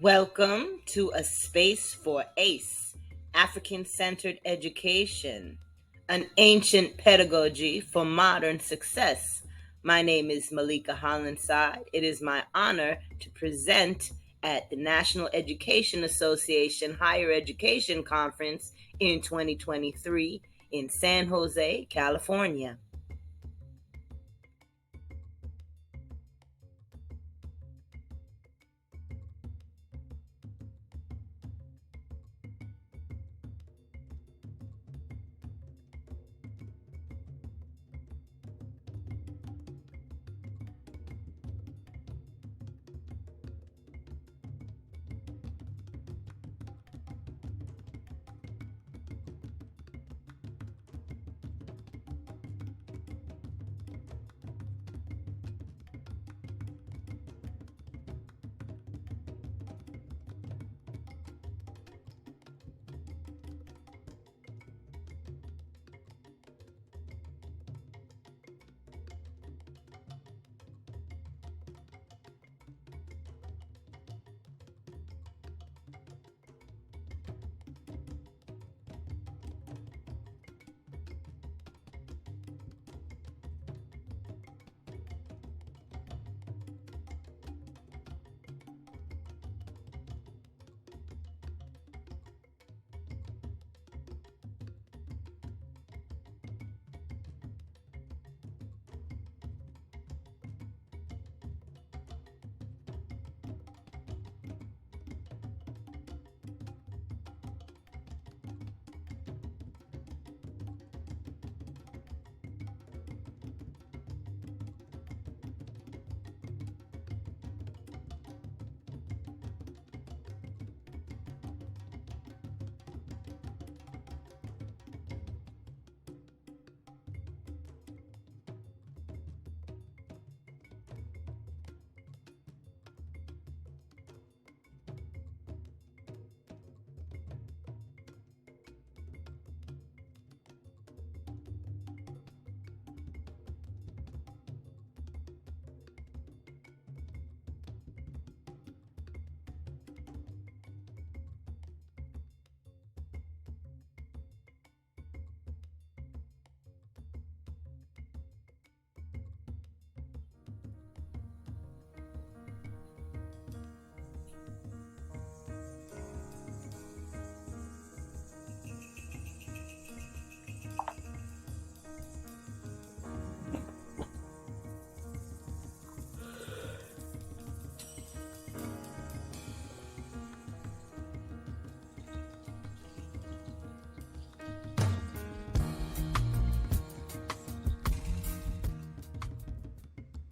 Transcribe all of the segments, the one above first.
Welcome to a space for ACE, African-centered education, an ancient pedagogy for modern success. My name is Malika Hollinside. It is my honor to present at the National Education Association Higher Education Conference in 2023 in San Jose, California.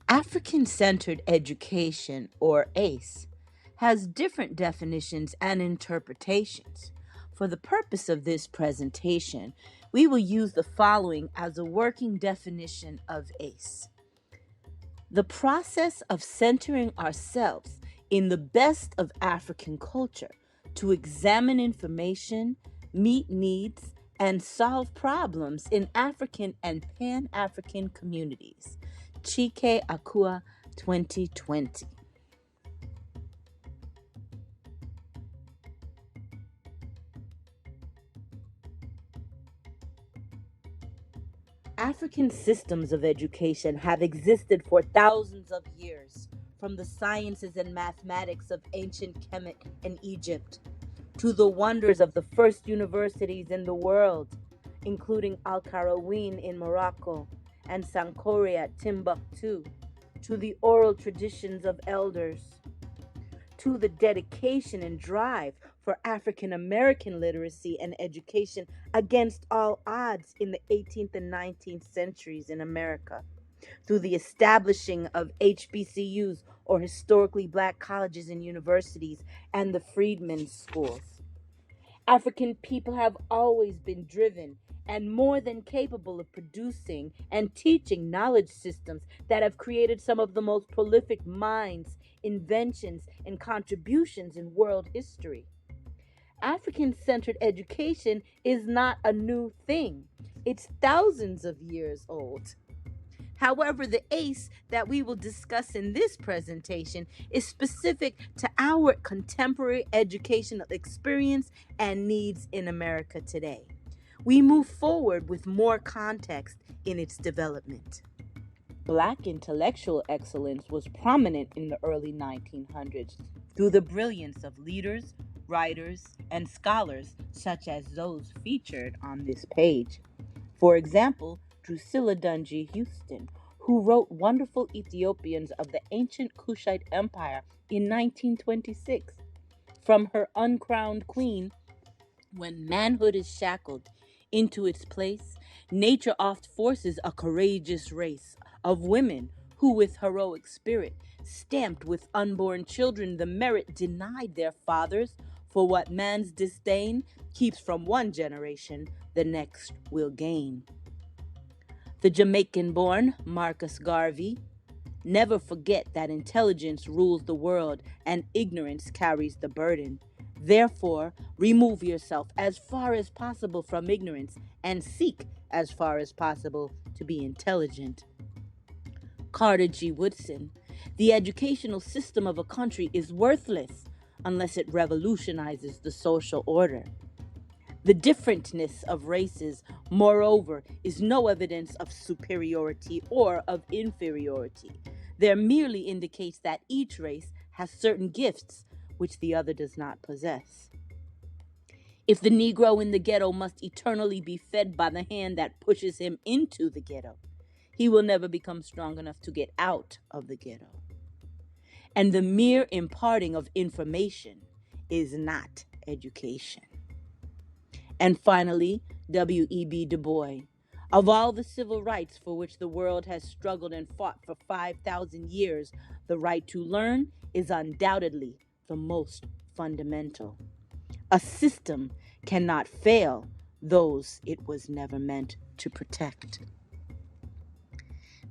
African-centered education, or ACE, has different definitions and interpretations. For the purpose of this presentation, we will use the following as a working definition of ACE. The process of centering ourselves in the best of African culture to examine information, meet needs, and solve problems in African and Pan-African communities. Chike Akua 2020. African systems of education have existed for thousands of years, from the sciences and mathematics of ancient Kemet and Egypt to the wonders of the first universities in the world, including Al Qarawiyyin in Morocco and Sankore at Timbuktu, to the oral traditions of elders, to the dedication and drive for African American literacy and education against all odds in the 18th and 19th centuries in America, through the establishing of HBCUs or historically black colleges and universities and the freedmen's schools. African people have always been driven and more than capable of producing and teaching knowledge systems that have created some of the most prolific minds, inventions, and contributions in world history. African centered education is not a new thing, it's thousands of years old. However, the ACE that we will discuss in this presentation is specific to our contemporary educational experience and needs in America today. We move forward with more context in its development. Black intellectual excellence was prominent in the early 1900s through the brilliance of leaders, writers, and scholars such as those featured on this page. For example, Drusilla Dunjee Houston, who wrote Wonderful Ethiopians of the Ancient Kushite Empire in 1926. From her uncrowned queen, when manhood is shackled into its place, nature oft forces a courageous race of women who, with heroic spirit, stamped with unborn children the merit denied their fathers, for what man's disdain keeps from one generation, the next will gain. The Jamaican-born Marcus Garvey, never forget that intelligence rules the world and ignorance carries the burden. Therefore, remove yourself as far as possible from ignorance and seek as far as possible to be intelligent. Carter G. Woodson, the educational system of a country is worthless unless it revolutionizes the social order. The differentness of races, moreover, is no evidence of superiority or of inferiority. There merely indicates that each race has certain gifts which the other does not possess. If the Negro in the ghetto must eternally be fed by the hand that pushes him into the ghetto, he will never become strong enough to get out of the ghetto. And the mere imparting of information is not education. And finally, W.E.B. Du Bois. Of all the civil rights for which the world has struggled and fought for 5,000 years, the right to learn is undoubtedly the most fundamental. A system cannot fail those it was never meant to protect.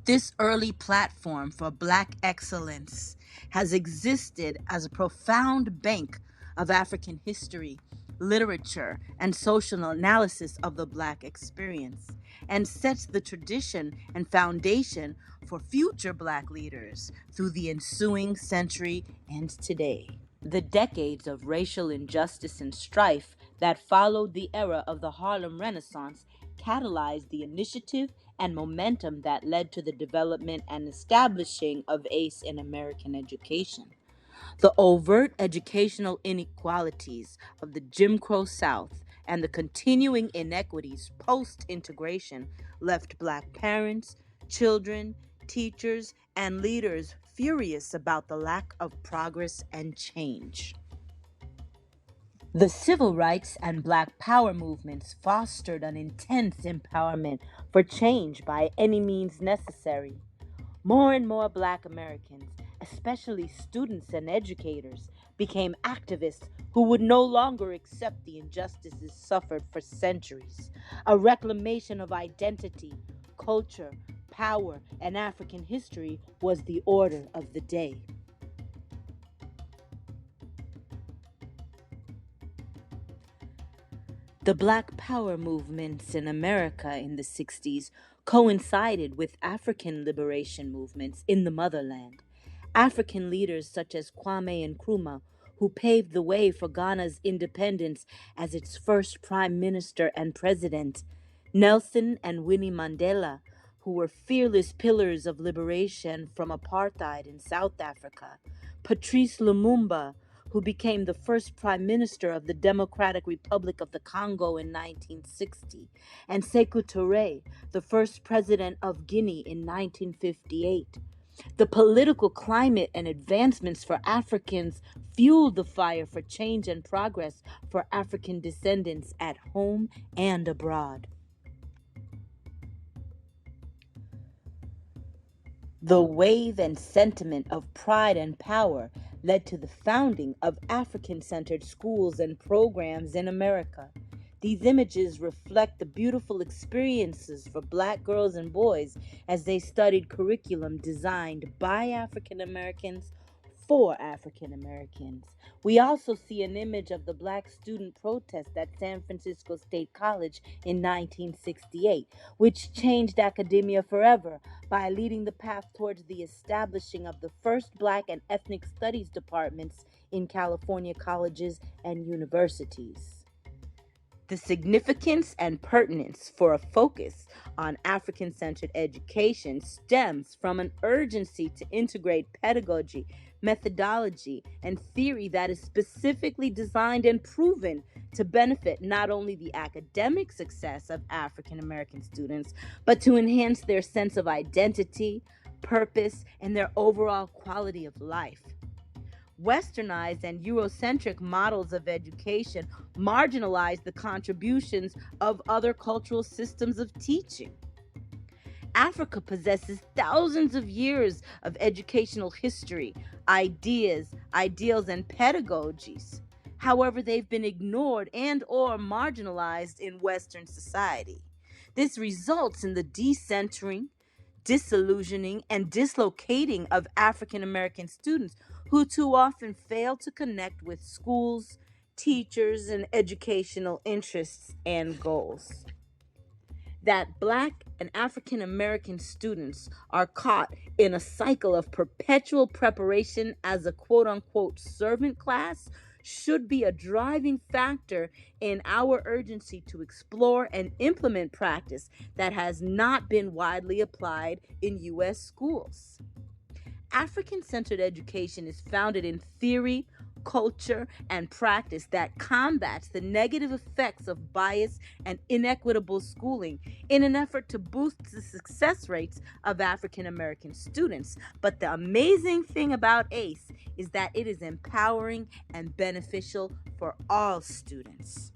This early platform for Black excellence has existed as a profound bank of African history, literature, and social analysis of the Black experience, and sets the tradition and foundation for future Black leaders through the ensuing century and today. The decades of racial injustice and strife that followed the era of the Harlem Renaissance catalyzed the initiative and momentum that led to the development and establishing of ACE in American education. The overt educational inequalities of the Jim Crow South and the continuing inequities post-integration left Black parents, children, teachers, and leaders furious about the lack of progress and change. The civil rights and Black power movements fostered an intense empowerment for change by any means necessary. More and more Black Americans, especially students and educators, became activists who would no longer accept the injustices suffered for centuries. A reclamation of identity, culture, power, and African history was the order of the day. The Black Power movements in America in the 60s coincided with African liberation movements in the motherland. African leaders such as Kwame Nkrumah, who paved the way for Ghana's independence as its first prime minister and president, Nelson and Winnie Mandela, who were fearless pillars of liberation from apartheid in South Africa, Patrice Lumumba, who became the first prime minister of the Democratic Republic of the Congo in 1960, and Sékou Touré, the first president of Guinea in 1958. The political climate and advancements for Africans fueled the fire for change and progress for African descendants at home and abroad. The wave and sentiment of pride and power led to the founding of African-centered schools and programs in America. These images reflect the beautiful experiences for Black girls and boys as they studied curriculum designed by African Americans for African Americans. We also see an image of the black student protest at San Francisco State College in 1968, which changed academia forever by leading the path towards the establishing of the first black and ethnic studies departments in California colleges and universities. The significance and pertinence for a focus on African centered education stems from an urgency to integrate pedagogy, methodology, and theory that is specifically designed and proven to benefit not only the academic success of African American students, but to enhance their sense of identity, purpose, and their overall quality of life. Westernized and Eurocentric models of education marginalize the contributions of other cultural systems of teaching. Africa possesses thousands of years of educational history, ideas, ideals, and pedagogies. However, they've been ignored and or marginalized in Western society. This results in the decentering, disillusioning, and dislocating of African American students who too often fail to connect with schools, teachers, and educational interests and goals. That Black and African American students are caught in a cycle of perpetual preparation as a quote unquote servant class should be a driving factor in our urgency to explore and implement practice that has not been widely applied in U.S. schools. African-centered education is founded in theory, culture, and practice that combats the negative effects of bias and inequitable schooling in an effort to boost the success rates of African American students. But the amazing thing about ACE is that it is empowering and beneficial for all students.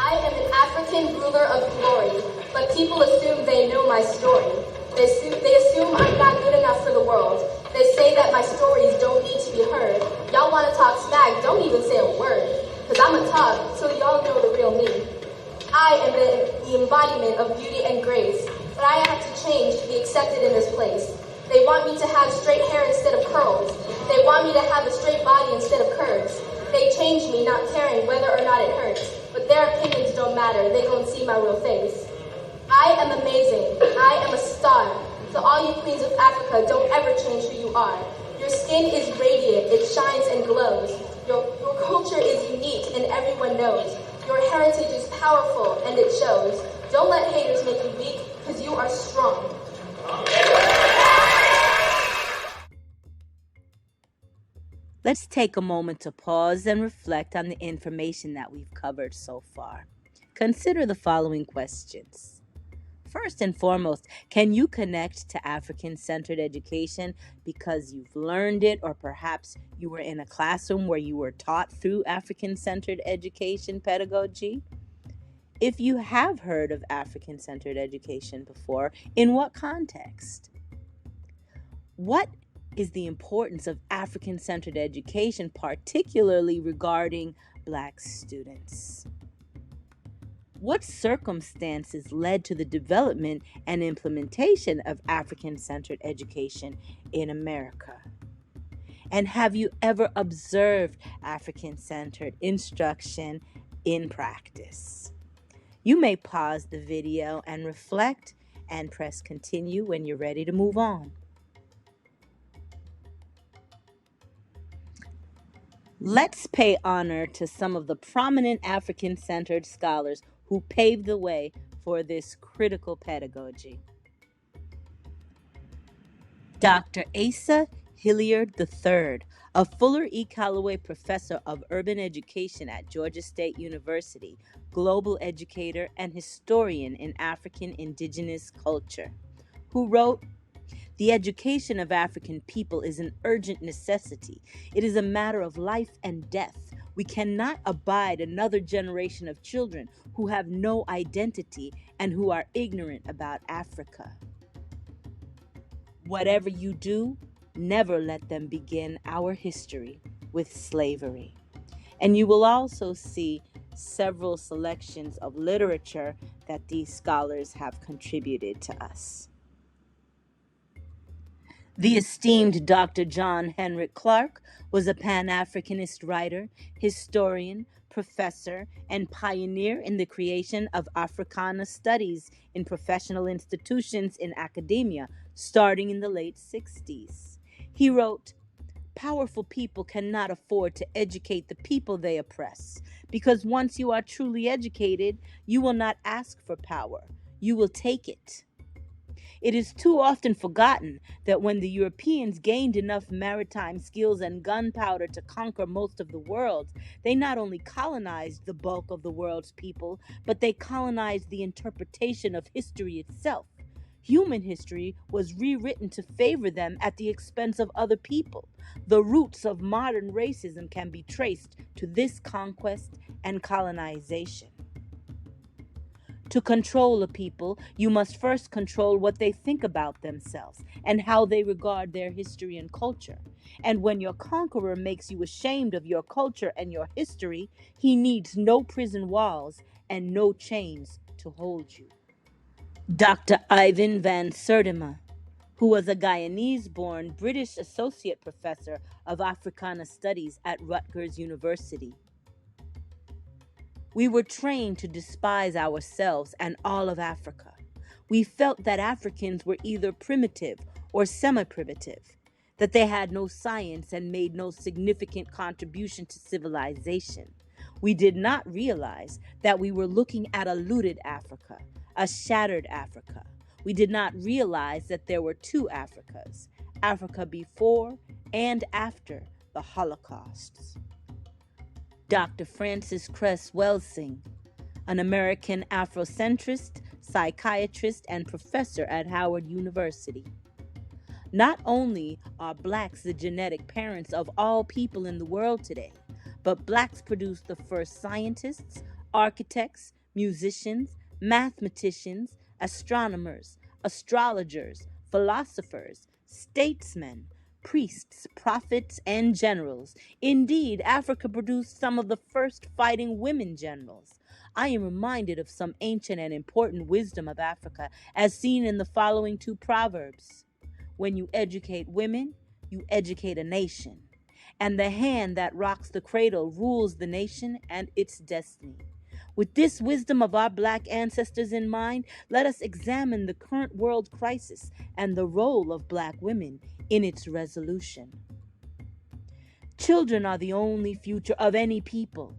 I am an African ruler of glory, but people assume they know my story. They assume I'm not good enough for the world. They say that my stories don't need to be heard. Y'all want to talk smack, don't even say a word. Cause I'ma talk till y'all know the real me. I am the embodiment of beauty and grace, but I have to change to be accepted in this place. They want me to have straight hair instead of curls. They want me to have a straight body instead of curves. They change me, not caring whether or not it hurts. But their opinions don't matter, they gon' see my real face. I am amazing, I am a star. So all you queens of Africa, don't ever change who you are. Your skin is radiant, it shines and glows. Your culture is unique and everyone knows. Your heritage is powerful and it shows. Don't let haters make you weak, because you are strong. Let's take a moment to pause and reflect on the information that we've covered so far. Consider the following questions. First and foremost, can you connect to African-centered education because you've learned it, or perhaps you were in a classroom where you were taught through African-centered education pedagogy? If you have heard of African-centered education before, in what context? What is the importance of African-centered education, particularly regarding Black students? What circumstances led to the development and implementation of African-centered education in America? And have you ever observed African-centered instruction in practice? You may pause the video and reflect and press continue when you're ready to move on. Let's pay honor to some of the prominent African-centered scholars who paved the way for this critical pedagogy. Dr. Asa Hilliard III, a Fuller E. Calloway Professor of Urban Education at Georgia State University, global educator and historian in African indigenous culture, who wrote, The education of African people is an urgent necessity. It is a matter of life and death. We cannot abide another generation of children who have no identity and who are ignorant about Africa. Whatever you do, never let them begin our history with slavery. And you will also see several selections of literature that these scholars have contributed to us. The esteemed Dr. John Henrik Clarke was a Pan-Africanist writer, historian, professor, and pioneer in the creation of Africana studies in professional institutions in academia, starting in the late 60s. He wrote, "Powerful people cannot afford to educate the people they oppress, because once you are truly educated, you will not ask for power, you will take it." It is too often forgotten that when the Europeans gained enough maritime skills and gunpowder to conquer most of the world, they not only colonized the bulk of the world's people, but they colonized the interpretation of history itself. Human history was rewritten to favor them at the expense of other people. The roots of modern racism can be traced to this conquest and colonization. To control a people, you must first control what they think about themselves and how they regard their history and culture. And when your conqueror makes you ashamed of your culture and your history, he needs no prison walls and no chains to hold you. Dr. Ivan van Sertima, who was a Guyanese-born British associate professor of Africana Studies at Rutgers University. We were trained to despise ourselves and all of Africa. We felt that Africans were either primitive or semi-primitive, that they had no science and made no significant contribution to civilization. We did not realize that we were looking at a looted Africa, a shattered Africa. We did not realize that there were two Africas, Africa before and after the Holocausts. Dr. Francis Cress Welsing, an American Afrocentrist, psychiatrist, and professor at Howard University. Not only are blacks the genetic parents of all people in the world today, but blacks produced the first scientists, architects, musicians, mathematicians, astronomers, astrologers, philosophers, statesmen, priests, prophets, and generals. Indeed, Africa produced some of the first fighting women generals. I am reminded of some ancient and important wisdom of Africa as seen in the following two proverbs. When you educate women, you educate a nation. And the hand that rocks the cradle rules the nation and its destiny. With this wisdom of our black ancestors in mind, let us examine the current world crisis and the role of black women in its resolution. Children are the only future of any people.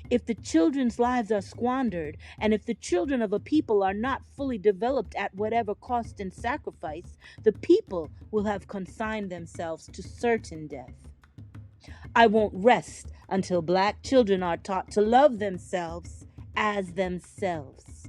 If the children's lives are squandered, and if the children of a people are not fully developed at whatever cost and sacrifice, the people will have consigned themselves to certain death. I won't rest until black children are taught to love themselves as themselves.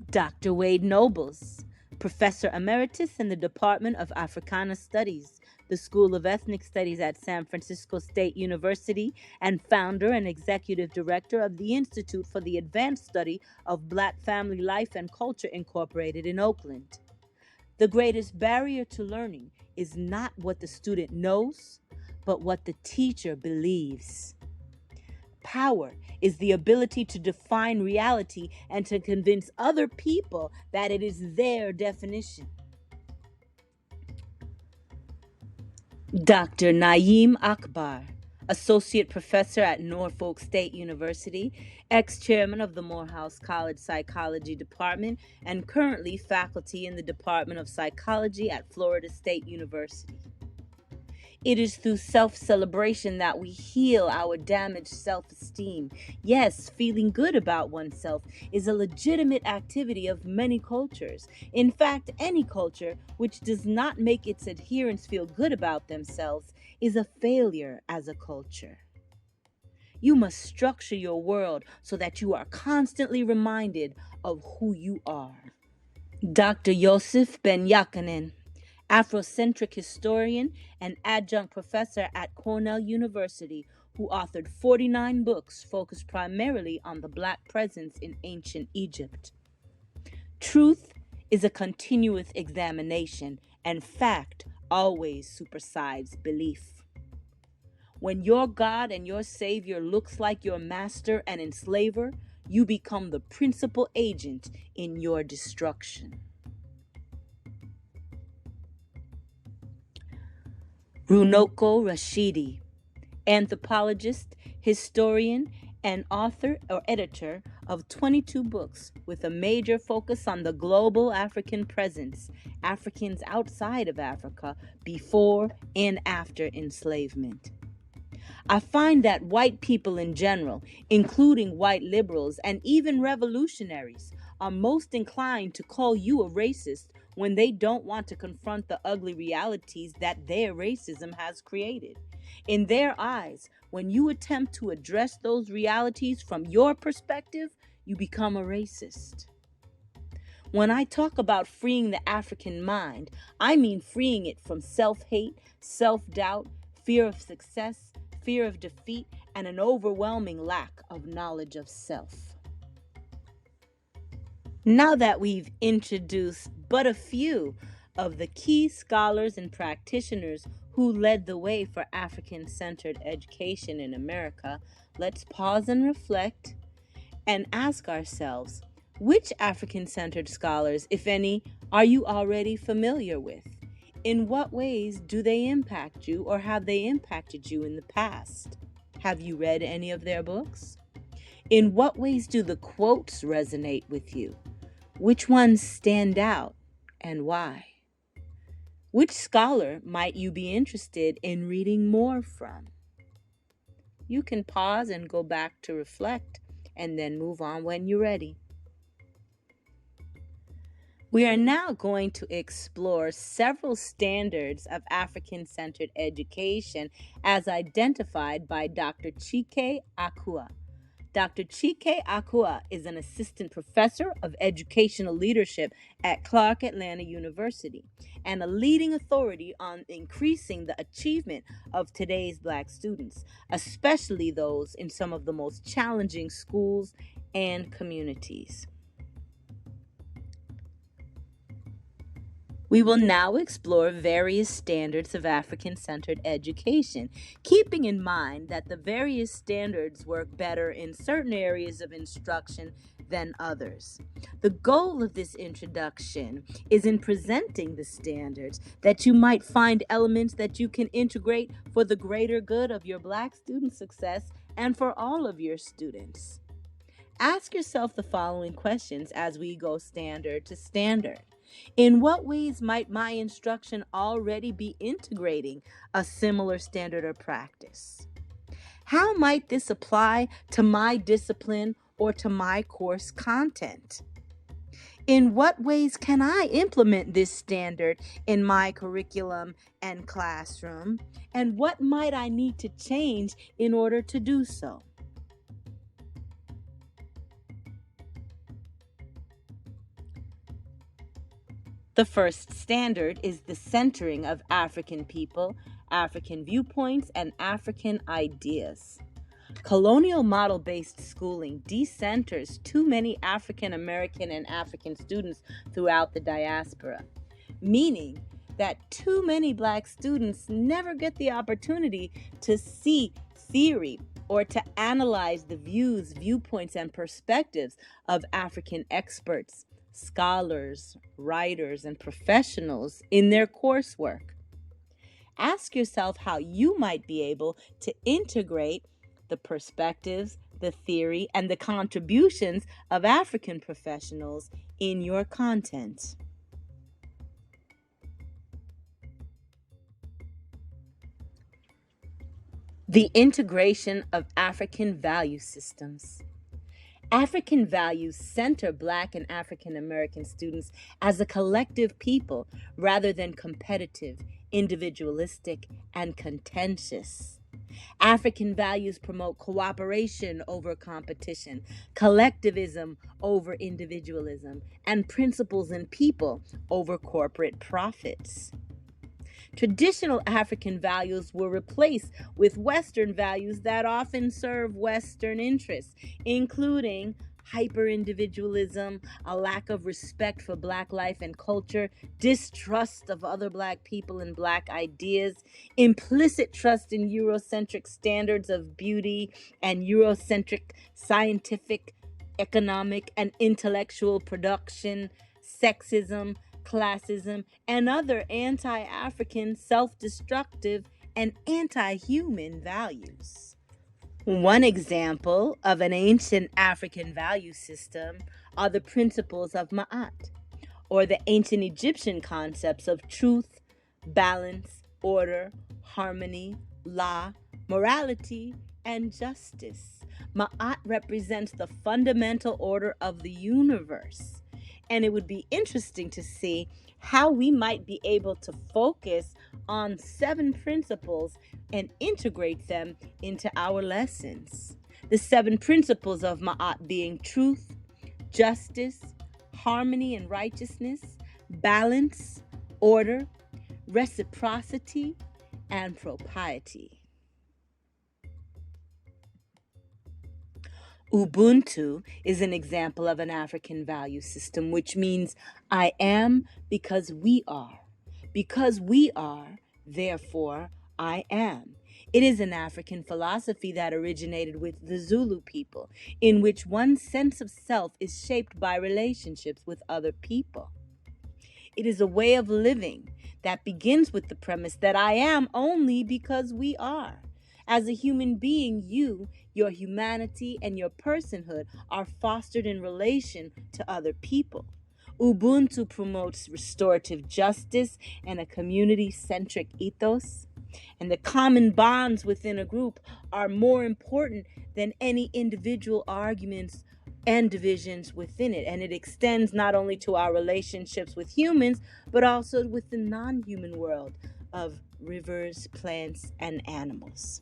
Dr. Wade Nobles, Professor Emeritus in the Department of Africana Studies, the School of Ethnic Studies at San Francisco State University, and founder and executive director of the Institute for the Advanced Study of Black Family Life and Culture Incorporated in Oakland. The greatest barrier to learning is not what the student knows, but what the teacher believes. Power is the ability to define reality and to convince other people that it is their definition. Dr. Naeem Akbar, Associate Professor at Norfolk State University, ex-chairman of the Morehouse College Psychology Department, and currently faculty in the Department of Psychology at Florida State University. It is through self-celebration that we heal our damaged self-esteem. Yes, feeling good about oneself is a legitimate activity of many cultures. In fact, any culture which does not make its adherents feel good about themselves is a failure as a culture. You must structure your world so that you are constantly reminded of who you are. Dr. Yosef Ben Yakanin, Afrocentric historian and adjunct professor at Cornell University, who authored 49 books focused primarily on the Black presence in ancient Egypt. Truth is a continuous examination, and fact always supersedes belief. When your God and your Savior looks like your master and enslaver, you become the principal agent in your destruction. Runoko Rashidi, anthropologist, historian, and author or editor of 22 books with a major focus on the global African presence, Africans outside of Africa, before and after enslavement. I find that white people in general, including white liberals and even revolutionaries, are most inclined to call you a racist when they don't want to confront the ugly realities that their racism has created. In their eyes, when you attempt to address those realities from your perspective, you become a racist. When I talk about freeing the African mind, I mean freeing it from self-hate, self-doubt, fear of success, fear of defeat, and an overwhelming lack of knowledge of self. Now that we've introduced but a few of the key scholars and practitioners who led the way for African-centered education in America, let's pause and reflect and ask ourselves, which African-centered scholars, if any, are you already familiar with? In what ways do they impact you, or have they impacted you in the past? Have you read any of their books? In what ways do the quotes resonate with you? Which ones stand out, and why? Which scholar might you be interested in reading more from? You can pause and go back to reflect, and then move on when you're ready. We are now going to explore several standards of African-centered education as identified by Dr. Chike Akua. Dr. Chike Akua is an assistant professor of educational leadership at Clark Atlanta University and a leading authority on increasing the achievement of today's Black students, especially those in some of the most challenging schools and communities. We will now explore various standards of African-centered education, keeping in mind that the various standards work better in certain areas of instruction than others. The goal of this introduction is in presenting the standards that you might find elements that you can integrate for the greater good of your Black student success and for all of your students. Ask yourself the following questions as we go standard to standard. In what ways might my instruction already be integrating a similar standard or practice? How might this apply to my discipline or to my course content? In what ways can I implement this standard in my curriculum and classroom? And what might I need to change in order to do so? The first standard is the centering of African people, African viewpoints, and African ideas. Colonial model-based schooling decenters too many African American and African students throughout the diaspora, meaning that too many Black students never get the opportunity to see theory or to analyze the views, viewpoints, and perspectives of African experts, scholars, writers, and professionals in their coursework. Ask yourself how you might be able to integrate the perspectives, the theory, and the contributions of African professionals in your content. The integration of African value systems. African values center Black and African American students as a collective people rather than competitive, individualistic, and contentious. African values promote cooperation over competition, collectivism over individualism, and principles in people over corporate profits. Traditional African values were replaced with Western values that often serve Western interests, including hyper-individualism, a lack of respect for Black life and culture, distrust of other Black people and Black ideas, implicit trust in Eurocentric standards of beauty and Eurocentric scientific, economic, and intellectual production, sexism, classism, and other anti-African, self-destructive, and anti-human values. One example of an ancient African value system are the principles of Ma'at, or the ancient Egyptian concepts of truth, balance, order, harmony, law, morality, and justice. Ma'at represents the fundamental order of the universe. And it would be interesting to see how we might be able to focus on 7 principles and integrate them into our lessons. The 7 principles of Ma'at being truth, justice, harmony and righteousness, balance, order, reciprocity, and propriety. Ubuntu is an example of an African value system, which means I am because we are. Because we are, therefore, I am. It is an African philosophy that originated with the Zulu people, in which one's sense of self is shaped by relationships with other people. It is a way of living that begins with the premise that I am only because we are. As a human being, you, your humanity, and your personhood are fostered in relation to other people. Ubuntu promotes restorative justice and a community-centric ethos. And the common bonds within a group are more important than any individual arguments and divisions within it. And it extends not only to our relationships with humans, but also with the non-human world of rivers, plants, and animals.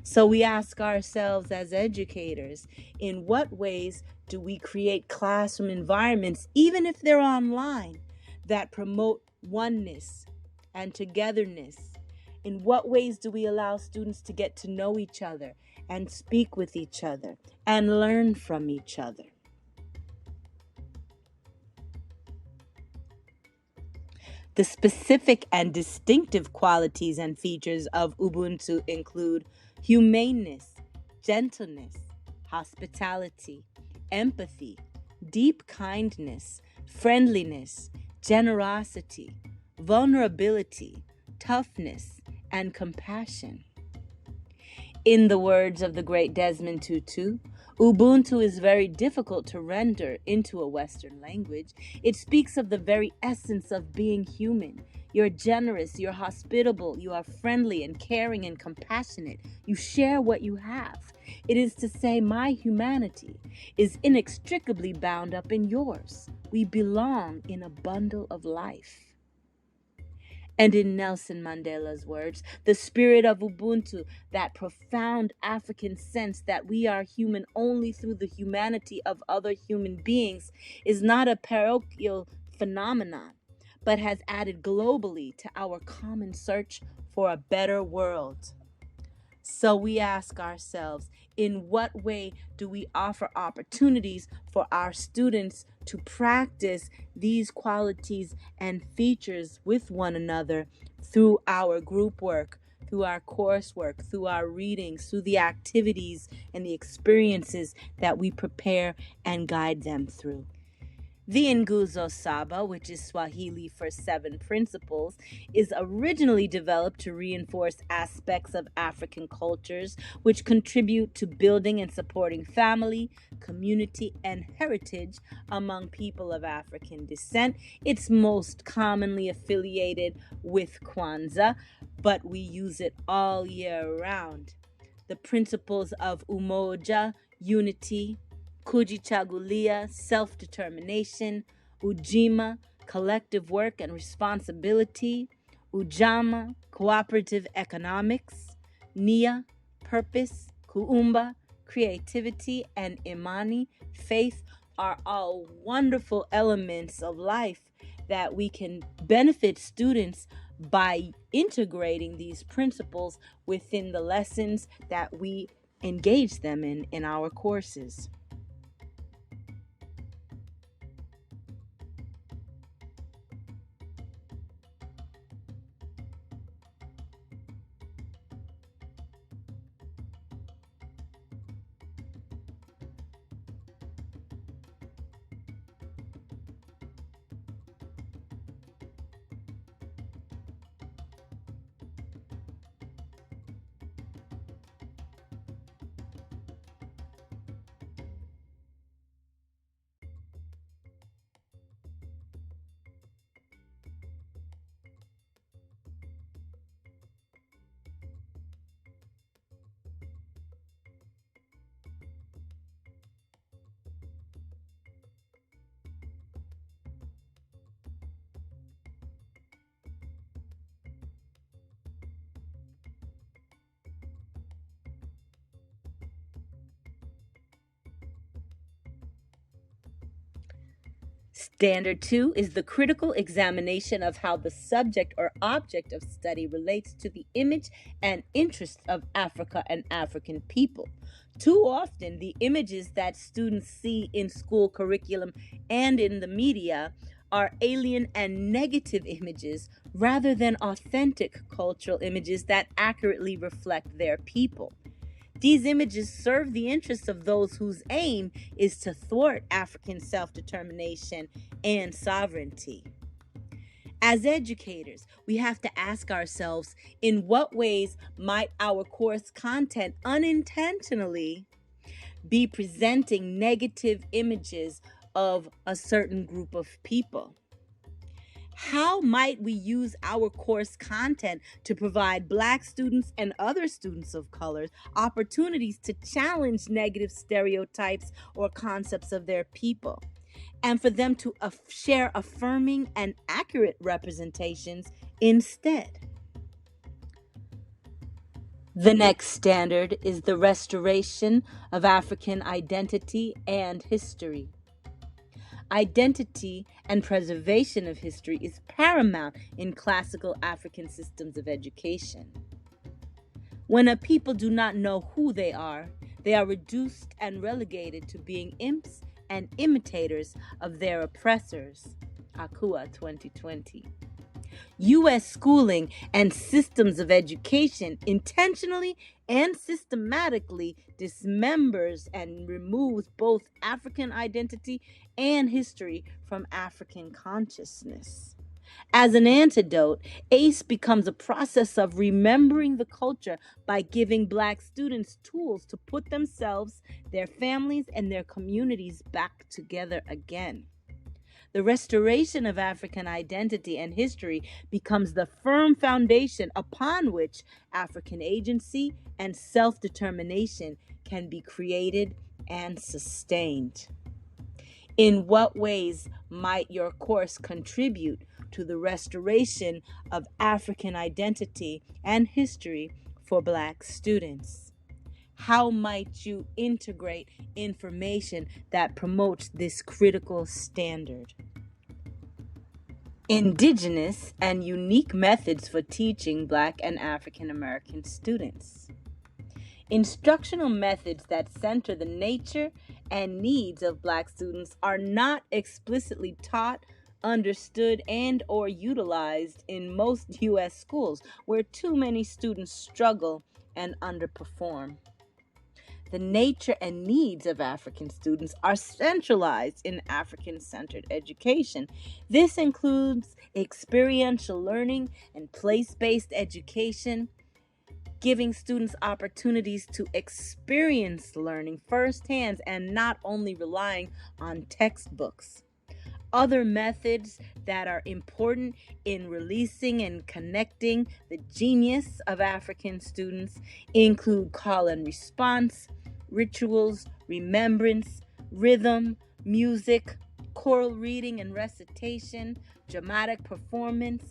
So we ask ourselves as educators, in what ways do we create classroom environments, even if they're online, that promote oneness and togetherness? In what ways do we allow students to get to know each other and speak with each other and learn from each other? The specific and distinctive qualities and features of Ubuntu include humaneness, gentleness, hospitality, empathy, deep kindness, friendliness, generosity, vulnerability, toughness, and compassion. In the words of the great Desmond Tutu, Ubuntu is very difficult to render into a Western language. It speaks of the very essence of being human. You're generous, you're hospitable, you are friendly and caring and compassionate. You share what you have. It is to say, my humanity is inextricably bound up in yours. We belong in a bundle of life. And in Nelson Mandela's words, the spirit of Ubuntu, that profound African sense that we are human only through the humanity of other human beings, is not a parochial phenomenon, but has added globally to our common search for a better world. So we ask ourselves, in what way do we offer opportunities for our students to practice these qualities and features with one another through our group work, through our coursework, through our readings, through the activities and the experiences that we prepare and guide them through? The Nguzo Saba, which is Swahili for 7 principles, is originally developed to reinforce aspects of African cultures which contribute to building and supporting family, community, and heritage among people of African descent. It's most commonly affiliated with Kwanzaa, but we use it all year round. The principles of Umoja, unity, Kujichagulia, self-determination, Ujima, collective and responsibility, Ujamaa, cooperative economics, NEA, purpose, kuumba, creativity, and imani, faith, are all wonderful elements of life that we can benefit students by integrating these principles within the lessons that we engage them in our courses. Standard 2 is the critical examination of how the subject or object of study relates to the image and interests of Africa and African people. Too often, the images that students see in school curriculum and in the media are alien and negative images rather than authentic cultural images that accurately reflect their people. These images serve the interests of those whose aim is to thwart African self-determination and sovereignty. As educators, we have to ask ourselves, in what ways might our course content unintentionally be presenting negative images of a certain group of people? How might we use our course content to provide Black students and other students of color opportunities to challenge negative stereotypes or concepts of their people, and for them to share affirming and accurate representations instead? The next standard is the restoration of African identity and history. Identity and preservation of history is paramount in classical African systems of education. When a people do not know who they are reduced and relegated to being imps and imitators of their oppressors. Akua 2020. U.S. schooling and systems of education intentionally and systematically dismembers and removes both African identity and history from African consciousness. As an antidote, ACE becomes a process of remembering the culture by giving Black students tools to put themselves, their families, and their communities back together again. The restoration of African identity and history becomes the firm foundation upon which African agency and self-determination can be created and sustained. In what ways might your course contribute to the restoration of African identity and history for Black students? How might you integrate information that promotes this critical standard? Indigenous and unique methods for teaching Black and African American students. Instructional methods that center the nature and needs of Black students are not explicitly taught, understood, and or utilized in most U.S. schools, where too many students struggle and underperform. The nature and needs of African students are centralized in African-centered education. This includes experiential learning and place-based education, giving students opportunities to experience learning firsthand and not only relying on textbooks. Other methods that are important in releasing and connecting the genius of African students include call and response, rituals, remembrance, rhythm, music, choral reading and recitation, dramatic performance,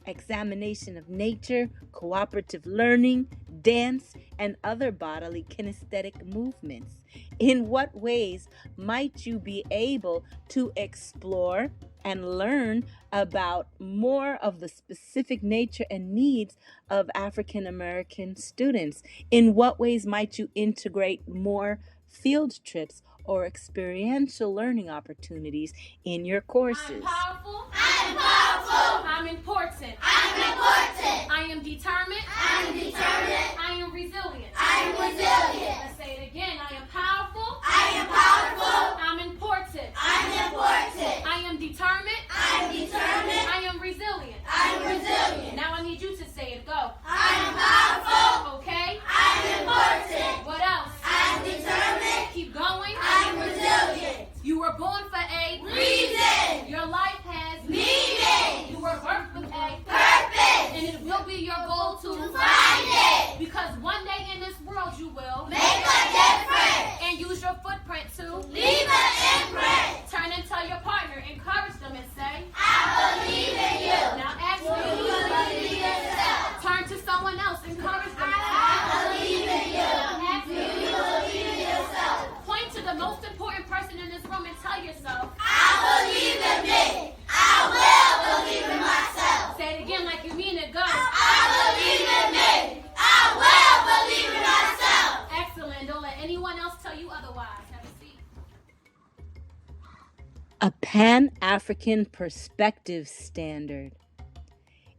examination of nature, cooperative learning, dance, and other bodily kinesthetic movements. In what ways might you be able to explore and learn about more of the specific nature and needs of African American students? In what ways might you integrate more field trips or experiential learning opportunities in your courses? I'm powerful. I'm powerful. I'm important. I'm important. I am determined. I'm determined. I am resilient. I am resilient. Let's say it again. I am powerful. I am powerful. I'm important. I'm important. I am determined. I'm determined. I am resilient. I'm resilient. Now I need you to say it. Go. I am powerful. Okay. I'm important. What else? I'm determined. Keep going. I'm resilient. You were born for a reason. Your life has meaning. You were birthed with a purpose. And it will be your goal to find it. Because one day in this world you will make a difference. And use your footprint to leave an imprint. Turn and tell your partner, encourage them and say, I believe in you. Now ask me, do you believe in yourself? Turn to someone else, encourage them. I believe in you. Now ask me, do you believe in yourself? Point to the most important person in this room and tell yourself, I believe in me. I will believe in myself. Say it again like you mean it. Go. I believe in me. I will believe in myself. Excellent. Don't let anyone else tell you otherwise. Have a seat. A Pan-African Perspective Standard.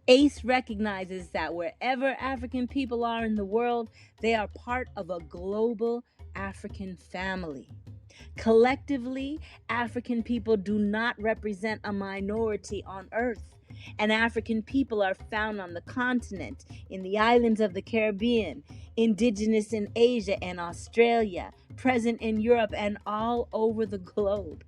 ACE recognizes that wherever African people are in the world, they are part of a global African family. Collectively, African people do not represent a minority on Earth, and African people are found on the continent, in the islands of the Caribbean, indigenous in Asia and Australia, present in Europe, and all over the globe.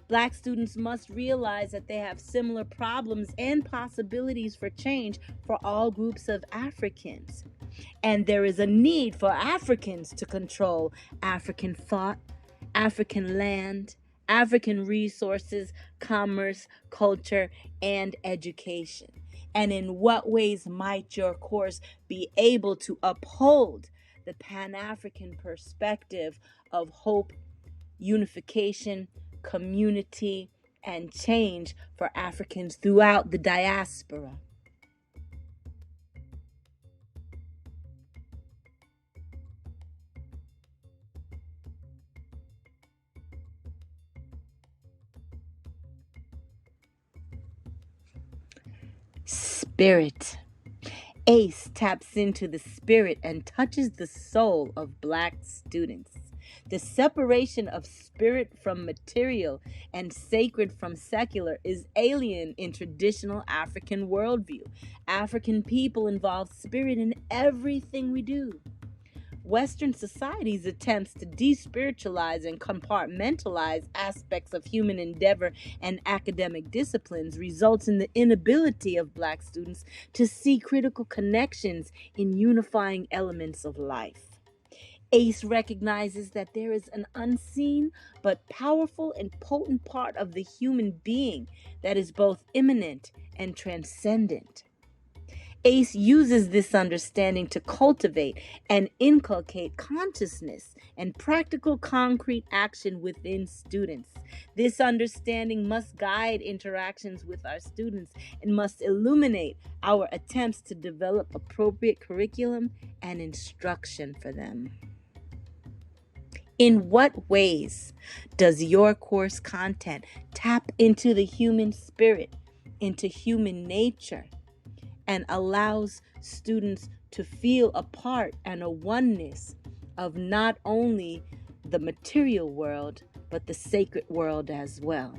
Black students must realize that they have similar problems and possibilities for change for all groups of Africans. And there is a need for Africans to control African thought, African land, African resources, commerce, culture, and education. And in what ways might your course be able to uphold the Pan-African perspective of hope, unification, community, and change for Africans throughout the diaspora? Spirit. ACE taps into the spirit and touches the soul of Black students. The separation of spirit from material and sacred from secular is alien in traditional African worldview. African people involve spirit in everything we do. Western society's attempts to despiritualize and compartmentalize aspects of human endeavor and academic disciplines results in the inability of Black students to see critical connections in unifying elements of life. ACE recognizes that there is an unseen but powerful and potent part of the human being that is both immanent and transcendent. ACE uses this understanding to cultivate and inculcate consciousness and practical concrete action within students. This understanding must guide interactions with our students and must illuminate our attempts to develop appropriate curriculum and instruction for them. In what ways does your course content tap into the human spirit, into human nature, and allows students to feel a part and a oneness of not only the material world, but the sacred world as well?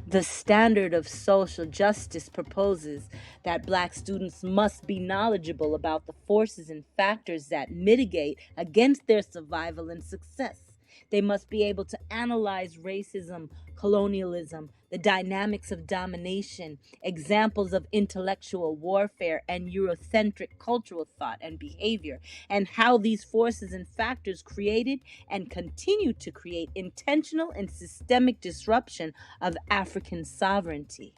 The standard of social justice proposes that Black students must be knowledgeable about the forces and factors that mitigate against their survival and success. They must be able to analyze racism, colonialism, the dynamics of domination, examples of intellectual warfare, and Eurocentric cultural thought and behavior, and how these forces and factors created and continue to create intentional and systemic disruption of African sovereignty.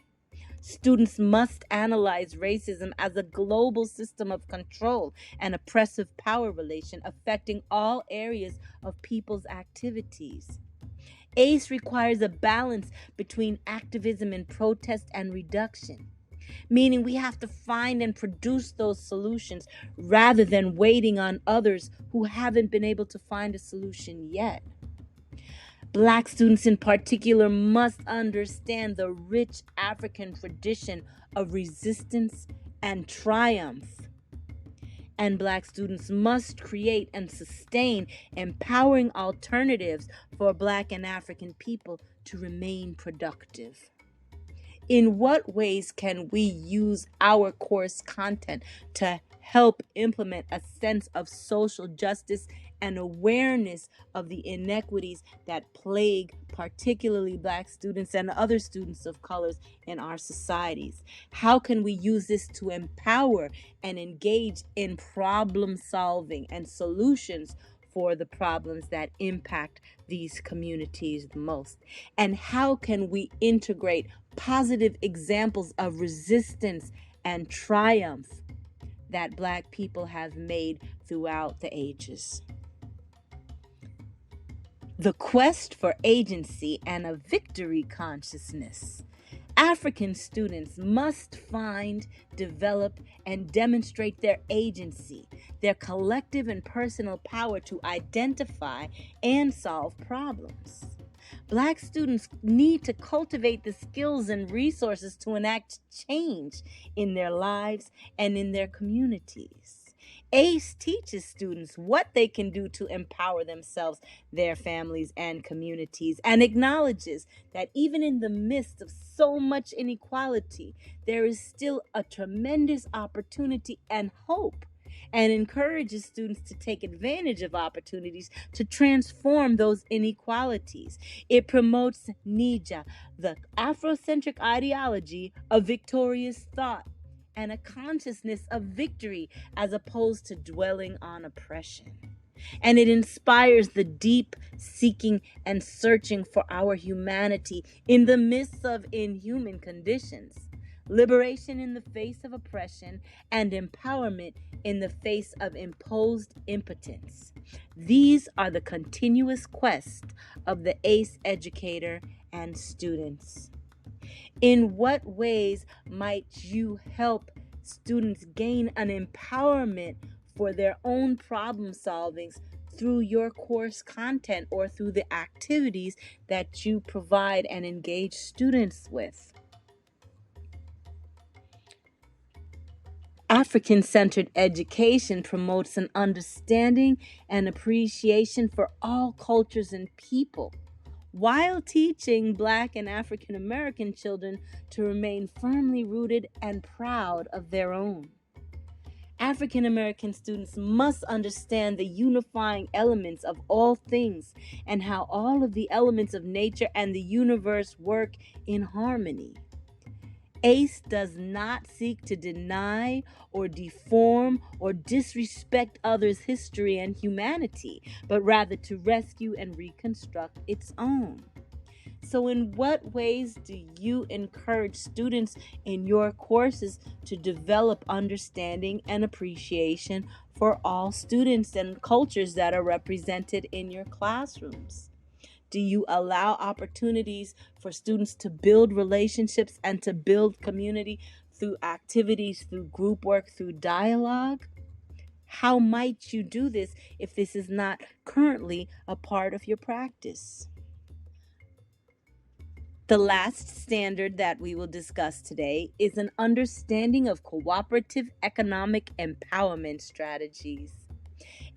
Students must analyze racism as a global system of control and oppressive power relation affecting all areas of people's activities. ACE requires a balance between activism and protest and reduction, meaning we have to find and produce those solutions rather than waiting on others who haven't been able to find a solution yet. Black students in particular must understand the rich African tradition of resistance and triumph. And Black students must create and sustain empowering alternatives for Black and African people to remain productive. In what ways can we use our course content to help implement a sense of social justice and awareness of the inequities that plague particularly Black students and other students of colors in our societies? How can we use this to empower and engage in problem solving and solutions for the problems that impact these communities the most? And how can we integrate positive examples of resistance and triumph that Black people have made throughout the ages? The quest for agency and a victory consciousness. African students must find, develop, and demonstrate their agency, their collective and personal power to identify and solve problems. Black students need to cultivate the skills and resources to enact change in their lives and in their communities. ACE teaches students what they can do to empower themselves, their families, and communities, and acknowledges that even in the midst of so much inequality, there is still a tremendous opportunity and hope, and encourages students to take advantage of opportunities to transform those inequalities. It promotes NEA, the Afrocentric ideology of victorious thought, and a consciousness of victory as opposed to dwelling on oppression. And it inspires the deep seeking and searching for our humanity in the midst of inhuman conditions, liberation in the face of oppression, and empowerment in the face of imposed impotence. These are the continuous quest of the ACE educator and students. In what ways might you help students gain an empowerment for their own problem solvings through your course content or through the activities that you provide and engage students with? African-centered education promotes an understanding and appreciation for all cultures and people, while teaching Black and African American children to remain firmly rooted and proud of their own. African American students must understand the unifying elements of all things and how all of the elements of nature and the universe work in harmony. ACE does not seek to deny or deform or disrespect others' history and humanity, but rather to rescue and reconstruct its own. So in what ways do you encourage students in your courses to develop understanding and appreciation for all students and cultures that are represented in your classrooms? Do you allow opportunities for students to build relationships and to build community through activities, through group work, through dialogue? How might you do this if this is not currently a part of your practice? The last standard that we will discuss today is an understanding of cooperative economic empowerment strategies.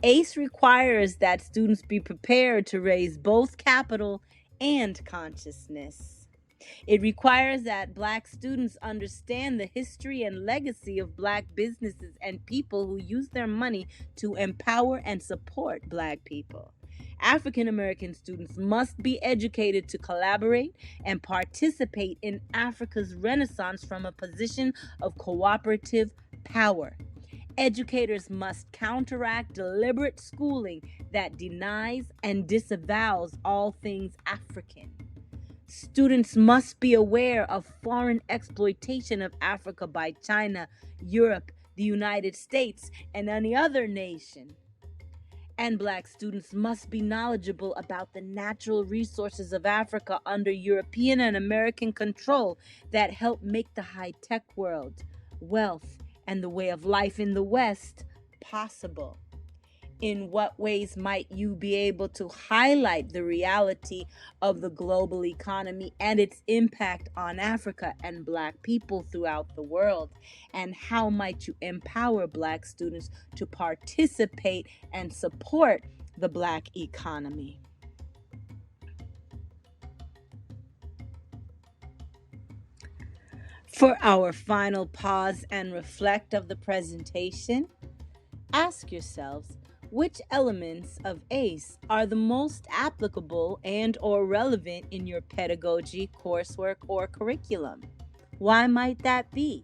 ACE requires that students be prepared to raise both capital and consciousness. It requires that Black students understand the history and legacy of Black businesses and people who use their money to empower and support Black people. African American students must be educated to collaborate and participate in Africa's renaissance from a position of cooperative power. Educators must counteract deliberate schooling that denies and disavows all things African. Students must be aware of foreign exploitation of Africa by China, Europe, the United States, and any other nation. And Black students must be knowledgeable about the natural resources of Africa under European and American control that help make the high-tech world, wealth, and the way of life in the West possible. In what ways might you be able to highlight the reality of the global economy and its impact on Africa and Black people throughout the world? And how might you empower Black students to participate and support the Black economy? For our final pause and reflect of the presentation, ask yourselves, which elements of ACE are the most applicable and or relevant in your pedagogy, coursework, or curriculum? Why might that be?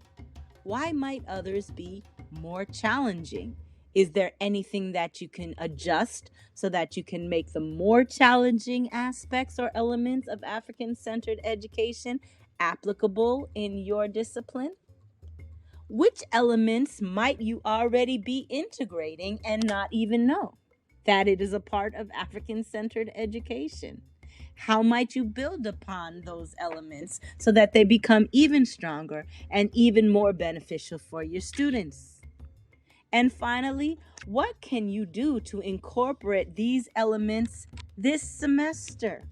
Why might others be more challenging? Is there anything that you can adjust so that you can make the more challenging aspects or elements of African-centered education applicable in your discipline? Which elements might you already be integrating and not even know that it is a part of African-centered education? How might you build upon those elements so that they become even stronger and even more beneficial for your students? And finally, what can you do to incorporate these elements this semester?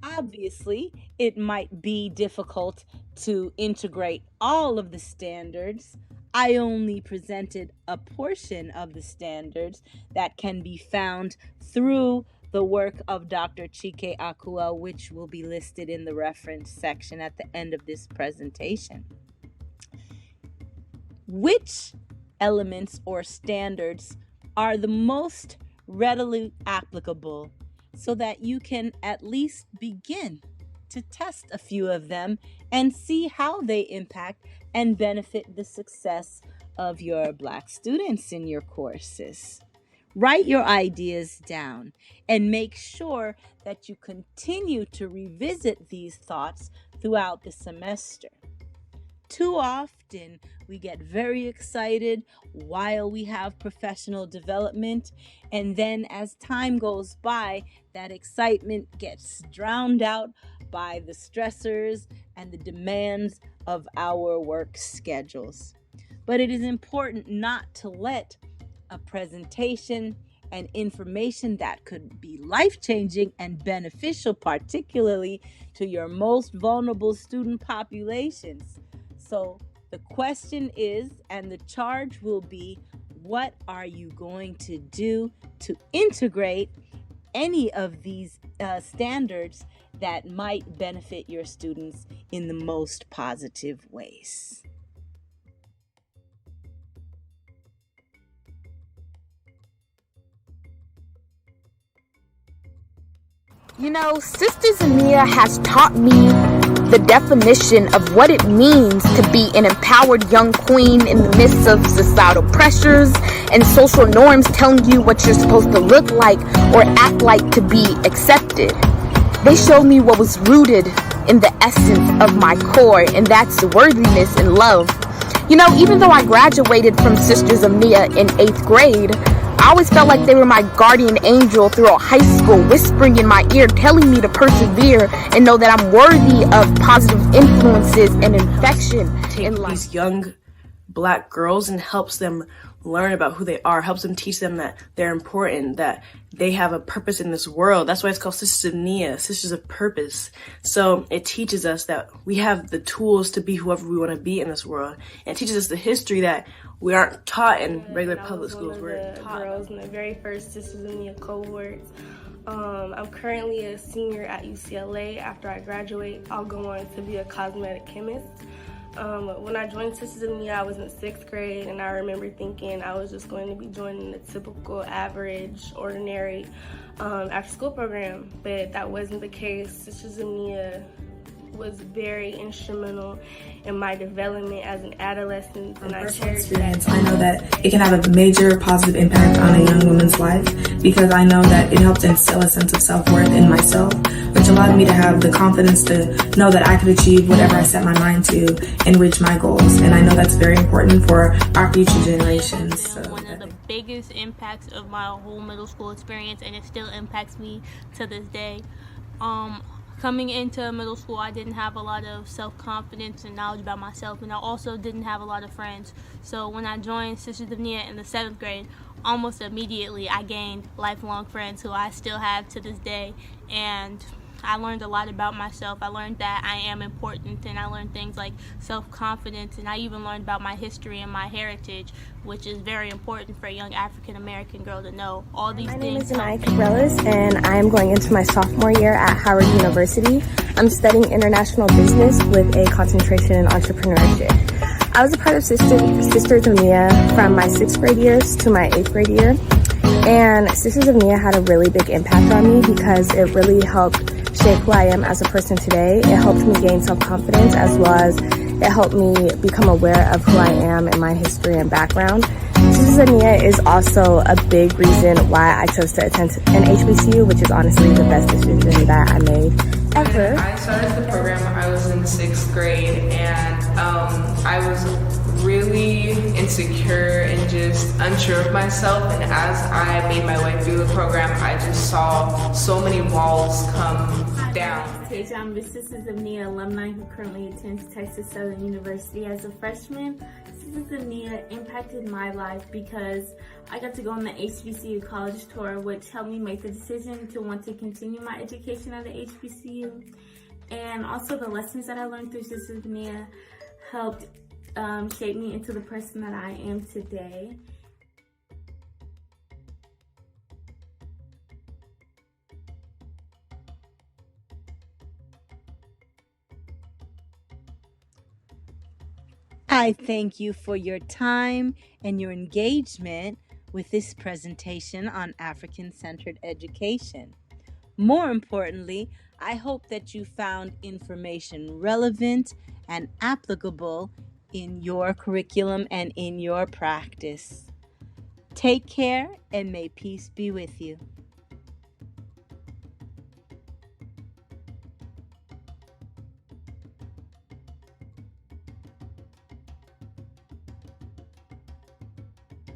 Obviously, it might be difficult to integrate all of the standards. I only presented a portion of the standards that can be found through the work of Dr. Chike Akua, which will be listed in the reference section at the end of this presentation. Which elements or standards are the most readily applicable so that you can at least begin to test a few of them and see how they impact and benefit the success of your Black students in your courses? Write your ideas down and make sure that you continue to revisit these thoughts throughout the semester. Too often, we get very excited while we have professional development, and then as time goes by, that excitement gets drowned out by the stressors and the demands of our work schedules. But it is important not to let a presentation and information that could be life-changing and beneficial, particularly to your most vulnerable student populations. So the question is, and the charge will be, what are you going to do to integrate any of these standards that might benefit your students in the most positive ways? You know, Sisters in NEA has taught me the definition of what it means to be an empowered young queen in the midst of societal pressures and social norms telling you what you're supposed to look like or act like to be accepted. They showed me what was rooted in the essence of my core, and that's worthiness and love. You know, even though I graduated from Sisters of NEA in 8th grade, I always felt like they were my guardian angel throughout high school, whispering in my ear, telling me to persevere and know that I'm worthy of positive influences and infection in life. These young Black girls and helps them learn about who they are, helps them teach them that they're important, that they have a purpose in this world. That's why it's called Sisters of NEA, Sisters of Purpose. So it teaches us that we have the tools to be whoever we want to be in this world. And it teaches us the history that we aren't taught in regular public schools. We're taught girls in the very first Sisters of NEA cohort. I'm currently a senior at UCLA. After I graduate, I'll go on to be a cosmetic chemist. When I joined Sisters of NEA, I was in 6th grade, and I remember thinking I was just going to be joining the typical, average, ordinary after-school program, but that wasn't the case. Sisters of NEA was very instrumental in my development as an adolescent, and I personal cherish experience, that. I know that it can have a major positive impact on a young woman's life, because I know that it helped instill a sense of self-worth in myself, which allowed me to have the confidence to know that I could achieve whatever I set my mind to and reach my goals. And I know that's very important for our future generations. So one of the biggest impacts of my whole middle school experience, and it still impacts me to this day. Coming into middle school, I didn't have a lot of self-confidence and knowledge about myself, and I also didn't have a lot of friends. So when I joined Sisters of NEA in the 7th grade, almost immediately I gained lifelong friends who I still have to this day, and I learned a lot about myself. I learned that I am important, and I learned things like self-confidence, and I even learned about my history and my heritage, which is very important for a young African-American girl to know. All these My things. name is NEA, and I am going into my sophomore year at Howard University. I'm studying international business with a concentration in entrepreneurship. I was a part of Sisters of NEA from my 6th grade years to my 8th grade year. And Sisters of NEA had a really big impact on me because it really helped shape who I am as a person today. It helped me gain self-confidence, as well as it helped me become aware of who I am and my history and background. Sisters of NEA is also a big reason why I chose to attend an HBCU, which is honestly the best decision that I made ever. When I started the program, I was in 6th grade, and I was really insecure and just unsure of myself, and as I made my way through the program, I just saw so many walls come down. I'm a Sisters of NEA alumni who currently attends Texas Southern University as a freshman. Sisters of NEA impacted my life because I got to go on the HBCU college tour, which helped me make the decision to want to continue my education at the HBCU. And also the lessons that I learned through Sisters of NEA helped shape me into the person that I am today. I thank you for your time and your engagement with this presentation on African-centered education. More importantly, I hope that you found information relevant and applicable in your curriculum and in your practice. Take care, and may peace be with you.